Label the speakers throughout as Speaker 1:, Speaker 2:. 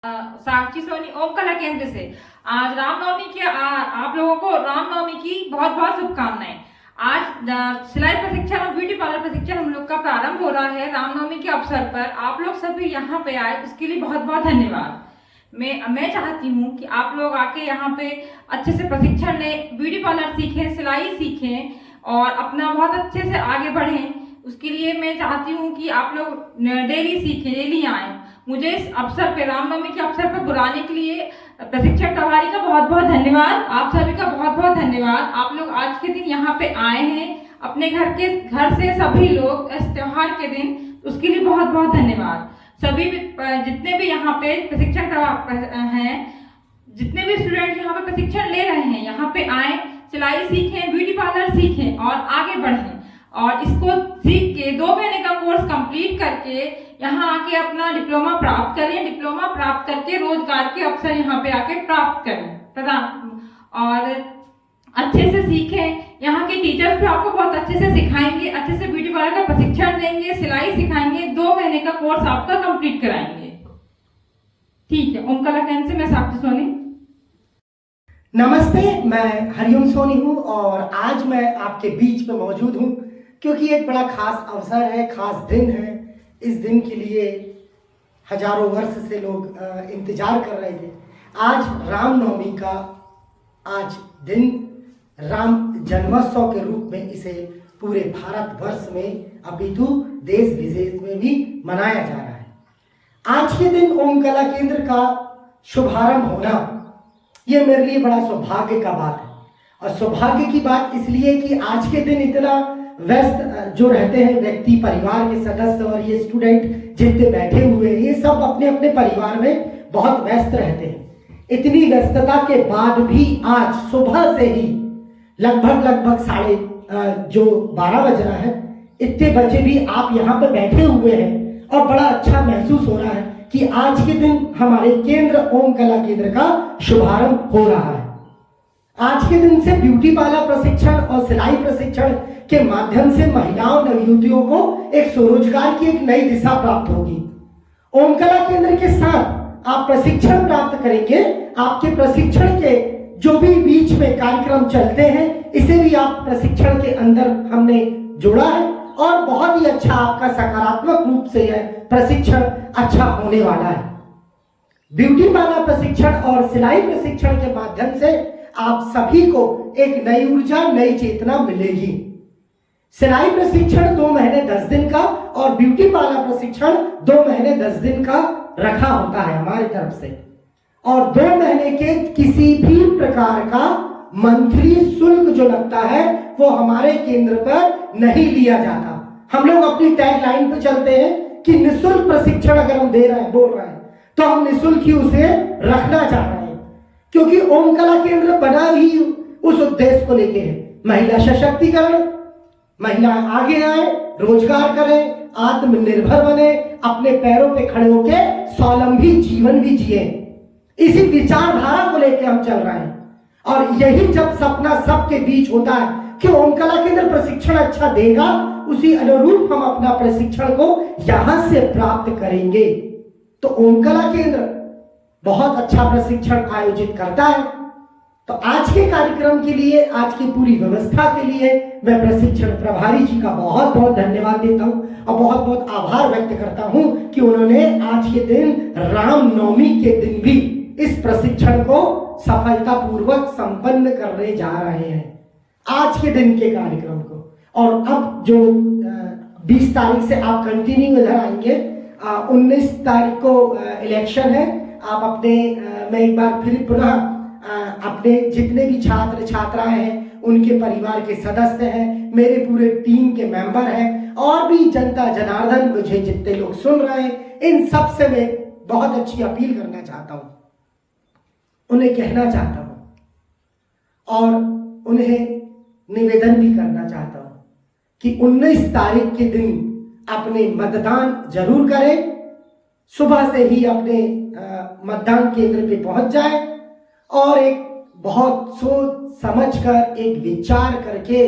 Speaker 1: साक्षी सोनी ओम कला केंद्र से आज रामनवमी के आप लोगों को रामनवमी की बहुत बहुत शुभकामनाएं। आज सिलाई प्रशिक्षण और ब्यूटी पार्लर प्रशिक्षण हम लोग का प्रारंभ हो रहा है। रामनवमी के अवसर पर आप लोग सभी यहाँ पे आए, उसके लिए बहुत बहुत धन्यवाद। मैं चाहती हूँ कि आप लोग आके यहाँ पे अच्छे से प्रशिक्षण लें, ब्यूटी पार्लर सीखें, सिलाई सीखें और अपना बहुत अच्छे से आगे बढ़ें। उसके लिए मैं चाहती हूँ कि आप लोग डेली सीखें, डेली आए। मुझे इस अवसर पे, रामनवमी के अवसर पर बुलाने के लिए प्रशिक्षण प्रभारी का बहुत बहुत धन्यवाद। आप सभी का बहुत बहुत धन्यवाद। आप लोग आज के दिन यहाँ पे आए हैं, अपने घर से सभी लोग इस त्योहार के दिन, उसके लिए बहुत बहुत धन्यवाद। सभी जितने भी यहाँ पे प्रशिक्षण हैं, जितने भी स्टूडेंट यहाँ पे प्रशिक्षण ले रहे हैं, यहाँ पे आए, सिलाई सीखें, ब्यूटी पार्लर सीखें और आगे बढ़ें। और इसको सीख के 2 महीने का कोर्स कंप्लीट करके यहाँ आके अपना डिप्लोमा प्राप्त करें। डिप्लोमा प्राप्त करके रोजगार के अवसर यहाँ पे आके प्राप्त करें और अच्छे से सीखें। यहाँ के टीचर्स भी आपको बहुत अच्छे से सिखाएंगे, अच्छे से ब्यूटी पार्लर का प्रशिक्षण देंगे, सिलाई सिखाएंगे, 2 महीने का कोर्स आपका कंप्लीट कराएंगे। ठीक है। ओम कला केंद्र से मैं साक्षी सोनी।
Speaker 2: नमस्ते, मैं हरिओम सोनी हूँ और आज मैं आपके बीच में मौजूद हूँ क्योंकि एक बड़ा खास अवसर है, खास दिन है। इस दिन के लिए हजारों वर्ष से लोग इंतजार कर रहे थे। आज रामनवमी का आज दिन राम जन्मोत्सव के रूप में इसे पूरे भारतवर्ष में, अपितु देश विदेश में भी मनाया जा रहा है। आज के दिन ओम कला केंद्र का शुभारंभ होना ये मेरे लिए बड़ा सौभाग्य का बात है। और सौभाग्य की बात इसलिए कि आज के दिन इतना व्यस्त जो रहते हैं व्यक्ति, परिवार के सदस्य और ये स्टूडेंट जितने बैठे हुए हैं, ये सब अपने अपने परिवार में बहुत व्यस्त रहते हैं। इतनी व्यस्तता के बाद भी आज सुबह से ही लगभग साढ़े 12 बज रहा है, इतने बजे भी आप यहाँ पे बैठे हुए हैं और बड़ा अच्छा महसूस हो रहा है कि आज के दिन हमारे केंद्र ओम कला केंद्र का शुभारंभ हो रहा है। आज के दिन से ब्यूटी पार्लर प्रशिक्षण और सिलाई प्रशिक्षण के माध्यम से महिलाओं, नवयुवतियों को एक स्वरोजगार की एक नई दिशा प्राप्त होगी। ओम कला केंद्र के साथ आप प्रशिक्षण प्राप्त करेंगे। आपके प्रशिक्षण के जो भी बीच में कार्यक्रम चलते हैं, इसे भी आप प्रशिक्षण के अंदर हमने जोड़ा है और बहुत ही अच्छा आपका सकारात्मक रूप से यह प्रशिक्षण अच्छा होने वाला है। ब्यूटी पार्लर प्रशिक्षण और सिलाई प्रशिक्षण के माध्यम से आप सभी को एक नई ऊर्जा, नई चेतना मिलेगी। सिलाई प्रशिक्षण 2 महीने 10 दिन का और ब्यूटी पार्लर प्रशिक्षण 2 महीने 10 दिन का रखा होता है हमारी तरफ से। और 2 महीने के किसी भी प्रकार का मंथली शुल्क जो लगता है वो हमारे केंद्र पर नहीं लिया जाता। हम लोग अपनी टैगलाइन पे चलते हैं कि निःशुल्क प्रशिक्षण अगर हम दे रहे हैं, बोल रहे हैं, तो हम निःशुल्क ही उसे रखना चाह रहे हैं क्योंकि ओम कला केंद्र बना ही उस उद्देश्य को लेके है। महिला सशक्तिकरण, महिला आगे आए, रोजगार करें, आत्मनिर्भर बने, अपने पैरों पे खड़े होकर स्वावलंबी जीवन भी जिए। इसी विचारधारा को लेकर हम चल रहे हैं और यही जब सपना सबके बीच होता है कि ओम कला केंद्र प्रशिक्षण अच्छा देगा, उसी अनुरूप हम अपना प्रशिक्षण को यहां से प्राप्त करेंगे। तो ओम कला केंद्र बहुत अच्छा प्रशिक्षण आयोजित करता है। तो आज के कार्यक्रम के लिए, आज की पूरी व्यवस्था के लिए मैं प्रशिक्षण प्रभारी जी का बहुत बहुत धन्यवाद देता हूं और बहुत बहुत आभार व्यक्त करता हूं कि उन्होंने आज के दिन, रामनवमी के दिन भी इस प्रशिक्षण को सफलतापूर्वक संपन्न करने जा रहे हैं आज के दिन के कार्यक्रम को। और अब जो 20 तारीख से आप कंटिन्यू इधर आएंगे, 19 तारीख को इलेक्शन है। आप अपने मैं एक बार फिर पुनः अपने जितने भी छात्र छात्राएं हैं, उनके परिवार के सदस्य हैं, मेरे पूरे टीम के मेंबर हैं और भी जनता जनार्दन, मुझे जितने लोग सुन रहे हैं, इन सब से मैं बहुत अच्छी अपील करना चाहता हूं, उन्हें कहना चाहता हूं और उन्हें निवेदन भी करना चाहता हूं कि 19 तारीख के दिन अपने मतदान जरूर करें। सुबह से ही अपने मतदान केंद्र पे पहुंच जाए और एक बहुत सोच समझकर, एक विचार करके,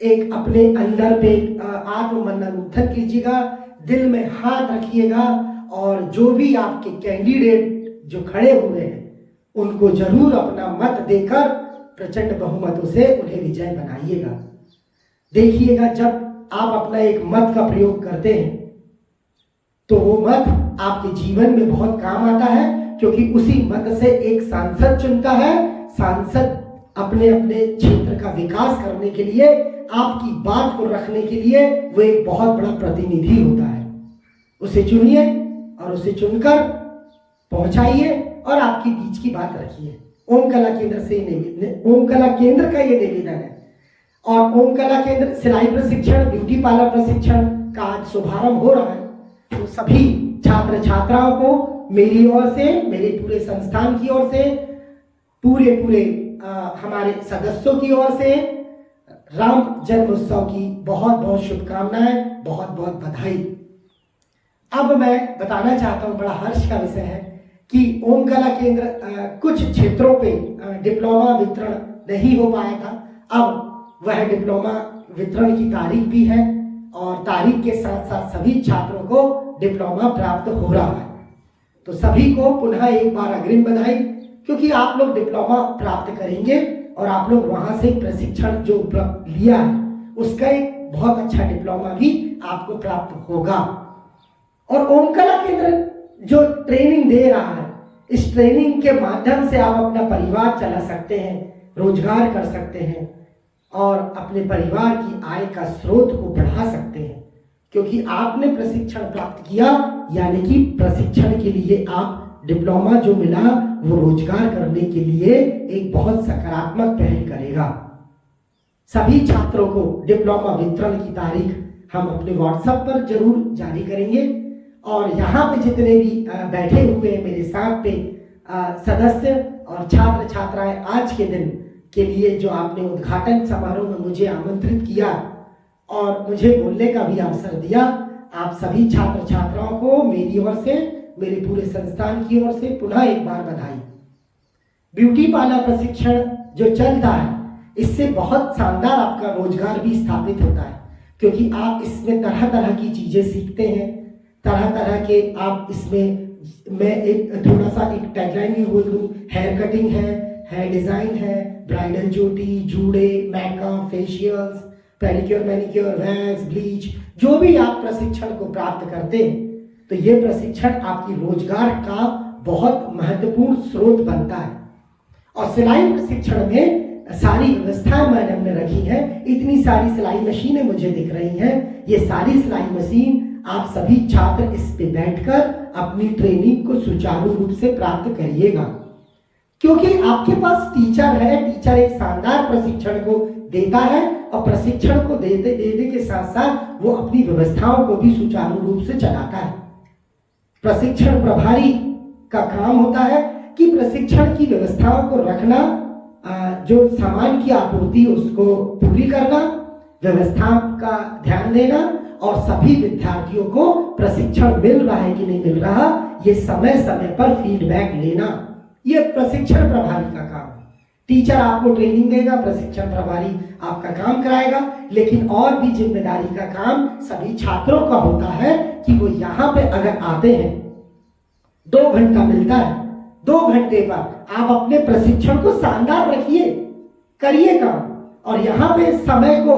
Speaker 2: एक अपने अंदर पे आत्ममंथन कीजिएगा, दिल में हाथ रखिएगा और जो भी आपके कैंडिडेट जो खड़े हुए हैं उनको जरूर अपना मत देकर प्रचंड बहुमतों से उन्हें विजय बनाइएगा। देखिएगा, जब आप अपना एक मत का प्रयोग करते हैं तो वो मत आपके जीवन में बहुत काम आता है, क्योंकि उसी मत से एक सांसद चुनता है। सांसद अपने अपने क्षेत्र का विकास करने के लिए, आपकी बात को रखने के लिए वो एक बहुत बड़ा प्रतिनिधि होता है। उसे चुनिए और उसे चुनकर पहुंचाइए और आपके बीच की बात रखिए। ओम कला केंद्र से ओम कला केंद्र का ये निवेदन है। और ओम कला केंद्र सिलाई प्रशिक्षण, ब्यूटी पार्लर प्रशिक्षण का आज शुभारंभ हो रहा है। तो सभी छात्र छात्राओं को मेरी ओर से, मेरे पूरे संस्थान की ओर से, पूरे हमारे सदस्यों की ओर से राम जन्मोत्सव की बहुत बहुत शुभकामनाएं, बहुत बहुत बधाई। अब मैं बताना चाहता हूं, बड़ा हर्ष का विषय है कि ओम कला केंद्र कुछ क्षेत्रों पे डिप्लोमा वितरण नहीं हो पाया था। अब वह डिप्लोमा वितरण की तारीख भी है और तारीख के साथ साथ सभी छात्रों को डिप्लोमा प्राप्त हो रहा है। तो सभी को पुनः एक बार अग्रिम बधाई, क्योंकि आप लोग डिप्लोमा प्राप्त करेंगे और आप लोग वहां से प्रशिक्षण जो लिया है उसका एक बहुत अच्छा डिप्लोमा भी आपको प्राप्त होगा। और ओम कला केंद्र जो ट्रेनिंग दे रहा है, इस ट्रेनिंग के माध्यम से आप अपना परिवार चला सकते हैं, रोजगार कर सकते हैं और अपने परिवार की आय का स्रोत को बढ़ा सकते हैं, क्योंकि आपने प्रशिक्षण प्राप्त किया, यानी कि प्रशिक्षण के लिए आप डिप्लोमा जो मिला वो रोजगार करने के लिए एक बहुत सकारात्मक पहल करेगा। सभी छात्रों को डिप्लोमा वितरण की तारीख हम अपने व्हाट्सएप पर जरूर जारी करेंगे। और यहाँ पे जितने भी बैठे हुए हैं मेरे साथ पे सदस्य और छात्र छात्राएं, आज के दिन के लिए जो आपने उद्घाटन समारोह में मुझे आमंत्रित किया और मुझे बोलने का भी अवसर दिया, आप सभी छात्र छात्राओं को मेरी ओर से, मेरे पूरे संस्थान की ओर से पुनः एक बार बधाई। ब्यूटी पार्लर प्रशिक्षण जो चलता है, इससे बहुत शानदार आपका रोजगार भी स्थापित होता है, क्योंकि आप इसमें तरह तरह की चीजें सीखते हैं, तरह तरह के आप इसमें, मैं एक थोड़ा सा एक टैगलाइन भी बोल दूं, हेयर कटिंग है, हेयर डिजाइन है, ब्राइडल चोटी, जूड़े, makeup, facials, pedicure, manicure, wax, bleach, जो भी आप प्रशिक्षण को प्राप्त करते हैं, तो ये प्रशिक्षण आपकी रोजगार का बहुत महत्वपूर्ण स्रोत बनता है। और सिलाई प्रशिक्षण में सारी व्यवस्थाएं मैडम ने रखी है। इतनी सारी सिलाई मशीनें मुझे दिख रही हैं। ये सारी सिलाई मशीन आप सभी छात्र इस पे बैठकर अपनी ट्रेनिंग को सुचारू रूप से प्राप्त करिएगा, क्योंकि आपके पास टीचर है। टीचर एक शानदार प्रशिक्षण को देता है और प्रशिक्षण को देने के साथ साथ वो अपनी व्यवस्थाओं को भी सुचारू रूप से चलाता है। प्रशिक्षण प्रभारी का काम होता है कि प्रशिक्षण की व्यवस्थाओं को रखना, जो सामान की आपूर्ति उसको पूरी करना, व्यवस्था का ध्यान देना और सभी विद्यार्थियों को प्रशिक्षण मिल रहा है कि नहीं मिल रहा, ये समय समय पर फीडबैक लेना, ये प्रशिक्षण प्रभारी का काम है। टीचर आपको ट्रेनिंग देगा, प्रशिक्षण प्रभारी आपका काम कराएगा, लेकिन और भी जिम्मेदारी का काम सभी छात्रों का होता है कि वो यहाँ पे अगर आते हैं, 2 घंटा मिलता है, 2 घंटे पर आप अपने प्रशिक्षण को शानदार रखिए, करिए काम। और यहाँ पे समय को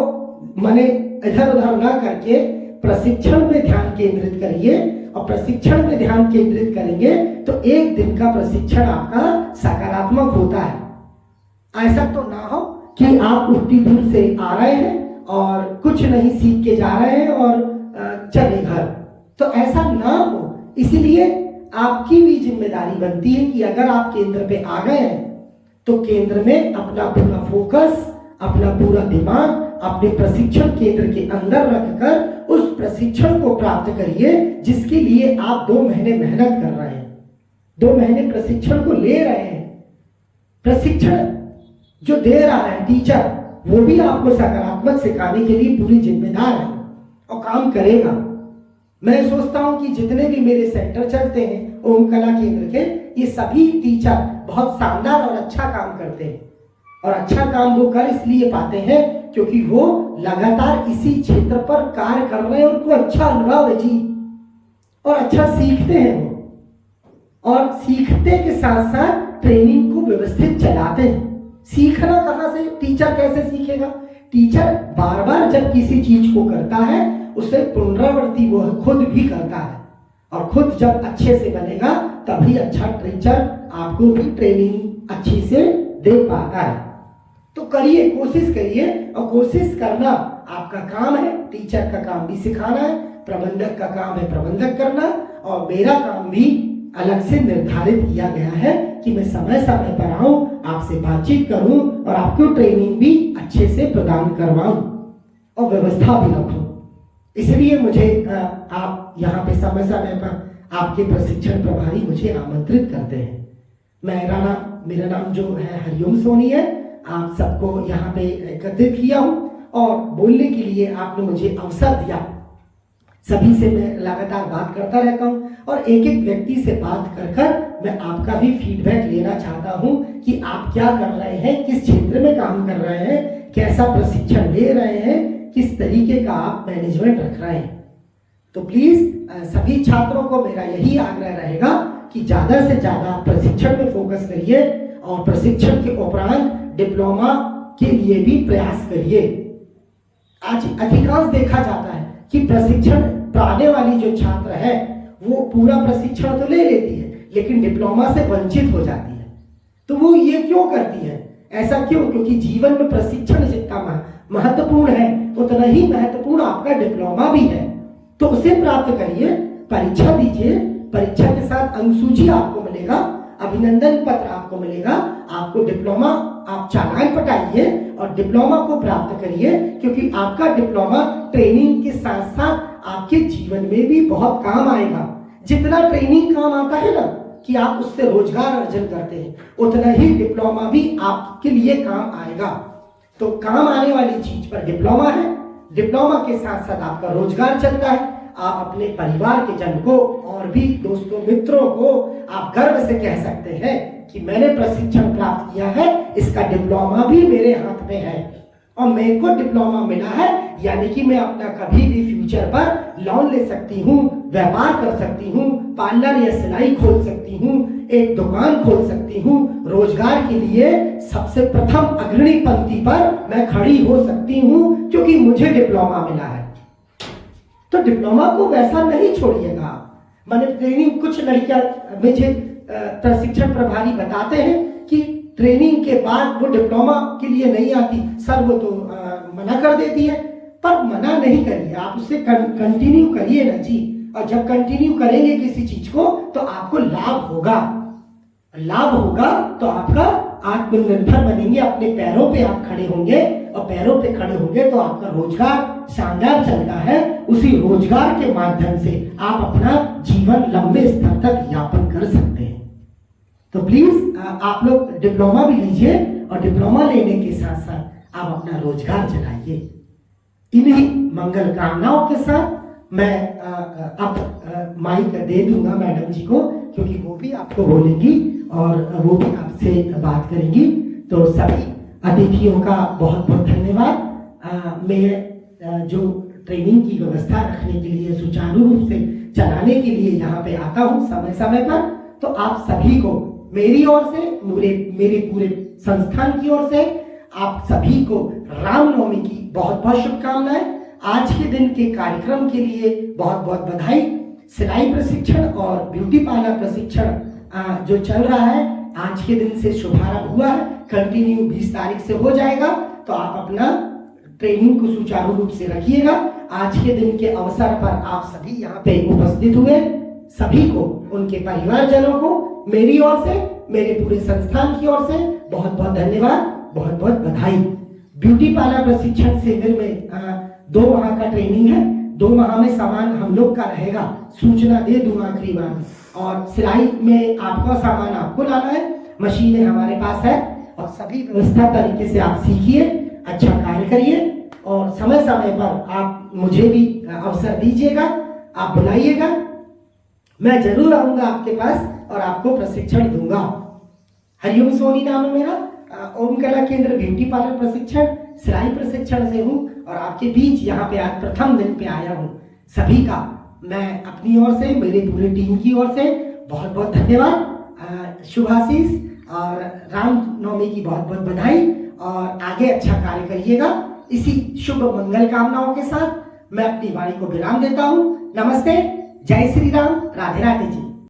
Speaker 2: माने इधर उधर ना करके प्रशिक्षण पे ध्यान केंद्रित करिए, और प्रशिक्षण पे ध्यान केंद्रित करेंगे तो एक दिन का प्रशिक्षण आपका सकारात्मक होता है। ऐसा तो ना हो कि आप उतनी दूर से आ रहे हैं और कुछ नहीं सीख के जा रहे हैं और चले घर, तो ऐसा ना हो। इसीलिए आपकी भी जिम्मेदारी बनती है कि अगर आप केंद्र पे आ गए हैं तो केंद्र में अपना पूरा फोकस, अपना पूरा दिमाग अपने प्रशिक्षण केंद्र के अंदर रखकर उस प्रशिक्षण को प्राप्त करिए, जिसके लिए आप 2 महीने मेहनत कर रहे हैं, 2 महीने प्रशिक्षण को ले रहे हैं। प्रशिक्षण जो दे रहा है टीचर, वो भी आपको सकारात्मक सिखाने के लिए पूरी जिम्मेदार है और काम करेगा। मैं सोचता हूं कि जितने भी मेरे सेंटर चलते हैं ओम कला केंद्र के, ये सभी टीचर बहुत शानदार और अच्छा काम करते हैं। और अच्छा काम वो कर इसलिए पाते हैं क्योंकि वो लगातार इसी क्षेत्र पर कार्य कर रहे हैं, उनको अच्छा अनुभव है जी, और अच्छा सीखते हैं वो। और सीखते के साथ साथ ट्रेनिंग को व्यवस्थित चलाते हैं। सीखना कहाँ से, टीचर कैसे सीखेगा? टीचर बार बार जब किसी चीज को करता है उसे पुनरावृत्ति वो खुद भी करता है, और खुद जब अच्छे से बनेगा तभी अच्छा टीचर आपको भी ट्रेनिंग अच्छी से दे पाता है। तो करिए, कोशिश करिए, और कोशिश करना आपका काम है। टीचर का काम भी सिखाना है, प्रबंधक का काम है प्रबंधक करना, और मेरा काम भी अलग से निर्धारित किया गया है कि मैं समय समय पर आऊं, आपसे बातचीत करूं और आपको ट्रेनिंग भी अच्छे से प्रदान करवाऊं और व्यवस्था भी रखूं। इसलिए मुझे आप यहाँ पे समय समय पर आपके प्रशिक्षण प्रभारी मुझे आमंत्रित करते हैं। मेरा नाम जो है हरिओम सोनी है। आप सबको यहाँ पे एकत्रित किया हूँ और बोलने के लिए आपने मुझे अवसर दिया। सभी से मैं लगातार बात करता रहता हूँ और एक एक व्यक्ति से बात कर कर मैं आपका भी फीडबैक लेना चाहता हूँ कि आप क्या कर रहे हैं, किस क्षेत्र में काम कर रहे हैं, कैसा प्रशिक्षण ले रहे हैं, किस तरीके का आप मैनेजमेंट रख रहे हैं। तो प्लीज सभी छात्रों को मेरा यही आग्रह रहेगा कि ज़्यादा से ज़्यादा प्रशिक्षण में फोकस करिए और प्रशिक्षण के उपरांत डिप्लोमा के लिए भी प्रयास करिए। आज अधिकांश देखा जाता है कि प्रशिक्षण पाने वाली जो छात्र है वो पूरा प्रशिक्षण तो ले लेती है लेकिन डिप्लोमा से वंचित हो जाती है। तो वो ये क्यों करती है? ऐसा क्यों? क्योंकि जीवन में प्रशिक्षण जितना महत्वपूर्ण है उतना ही महत्वपूर्ण आपका डिप्लोमा भी है। तो उसे प्राप्त करिए, परीक्षा दीजिए, परीक्षा के साथ अनुसूची आपको मिलेगा, अभिनंदन पत्र आपको मिलेगा, आपको डिप्लोमा आप चालान पटाइए और डिप्लोमा को प्राप्त करिए, क्योंकि आपका डिप्लोमा ट्रेनिंग के साथ साथ आपके जीवन में भी बहुत काम आएगा। जितना ट्रेनिंग काम आता है ना कि आप उससे रोजगार अर्जन करते हैं, उतना ही डिप्लोमा भी आपके लिए काम आएगा। तो काम आने वाली चीज पर डिप्लोमा है, डिप्लोमा के साथ साथ आपका रोजगार चलता है। आप अपने परिवार के जन को और भी दोस्तों मित्रों को आप गर्व से कह सकते हैं कि मैंने प्रशिक्षण प्राप्त किया है, इसका डिप्लोमा भी मेरे हाथ में है और मेरे को डिप्लोमा मिला है, यानी कि मैं अपना कभी भी फ्यूचर पर लोन ले सकती हूँ, व्यापार कर सकती हूँ, पार्लर या सिलाई खोल सकती हूँ, एक दुकान खोल सकती हूँ, रोजगार के लिए सबसे प्रथम अग्रणी पंक्ति पर मैं खड़ी हो सकती हूँ क्योंकि मुझे डिप्लोमा मिला है। तो डिप्लोमा को वैसा नहीं छोड़िएगा। मैंने ट्रेनिंग, कुछ लड़कियां मुझे प्रशिक्षण प्रभारी बताते हैं कि ट्रेनिंग के बाद वो डिप्लोमा के लिए नहीं आती, सर वो तो मना कर देती है। पर मना नहीं करिए, आप उससे कंटिन्यू करिए ना जी। और जब कंटिन्यू करेंगे किसी चीज को तो आपको लाभ होगा, लाभ होगा तो आपका आत्मनिर्भर बनेंगे, अपने पैरों पे आप खड़े होंगे और पैरों पे खड़े होंगे तो आपका रोजगार शानदार चलता है। उसी रोजगार के माध्यम से आप अपना जीवन लंबे स्तर तक यापन कर सकते हैं। तो प्लीज आप लोग डिप्लोमा भी लीजिए और डिप्लोमा लेने के साथ साथ आप अपना रोजगार चलाइए। इन्हीं मंगल कामनाओं के साथ मैं अब माइक दे दूंगा मैडम जी को, क्योंकि वो भी आपको बोलेंगी और वो भी आपसे बात करेंगी। तो सभी अतिथियों का बहुत बहुत धन्यवाद। मैं जो ट्रेनिंग की व्यवस्था रखने के लिए, सुचारू रूप से चलाने के लिए यहाँ पे आता हूँ समय समय पर, तो आप सभी को मेरी ओर से, मेरे पूरे संस्थान की ओर से आप सभी को रामनवमी की बहुत बहुत शुभकामनाएं। आज के दिन के कार्यक्रम के लिए बहुत बहुत बधाई। सिलाई प्रशिक्षण और ब्यूटी पार्लर प्रशिक्षण जो चल रहा है आज के दिन से शुभारंभ हुआ है, कंटिन्यू 20 तारीख से हो जाएगा। तो आप अपना ट्रेनिंग को सुचारू रूप से रखिएगा। आज के दिन के अवसर पर आप सभी यहाँ पे उपस्थित हुए, सभी को, उनके परिवारजनों को मेरी ओर से, मेरे पूरे संस्थान की ओर से बहुत बहुत धन्यवाद, बहुत बहुत बधाई। ब्यूटी पार्लर प्रशिक्षण शिविर में 2 माह का ट्रेनिंग है। 2 माह में सामान हम लोग का रहेगा, सूचना दे दूंगा आखिरी बार। और सिलाई में आपका सामान आपको लाना है, मशीनें हमारे पास है और सभी व्यवस्था तरीके से आप सीखिए, अच्छा कार्य करिए और समय समय पर आप मुझे भी अवसर दीजिएगा, आप बुलाइएगा, मैं जरूर आऊंगा आपके पास और आपको प्रशिक्षण दूंगा। हरिओम सोनी नाम है मेरा। ओम कला केंद्र ब्यूटी पार्लर प्रशिक्षण, सिलाई प्रशिक्षण से हूँ और आपके बीच यहाँ पे आज प्रथम दिन पे आया हूँ। सभी का मैं अपनी ओर से, मेरे पूरे टीम की ओर से बहुत बहुत धन्यवाद, शुभाशीष और रामनवमी की बहुत बहुत बधाई और आगे अच्छा कार्य करिएगा। इसी शुभ मंगल कामनाओं के साथ मैं अपनी वाणी को विराम देता हूँ। नमस्ते, जय श्री राम, राधे राधे जी।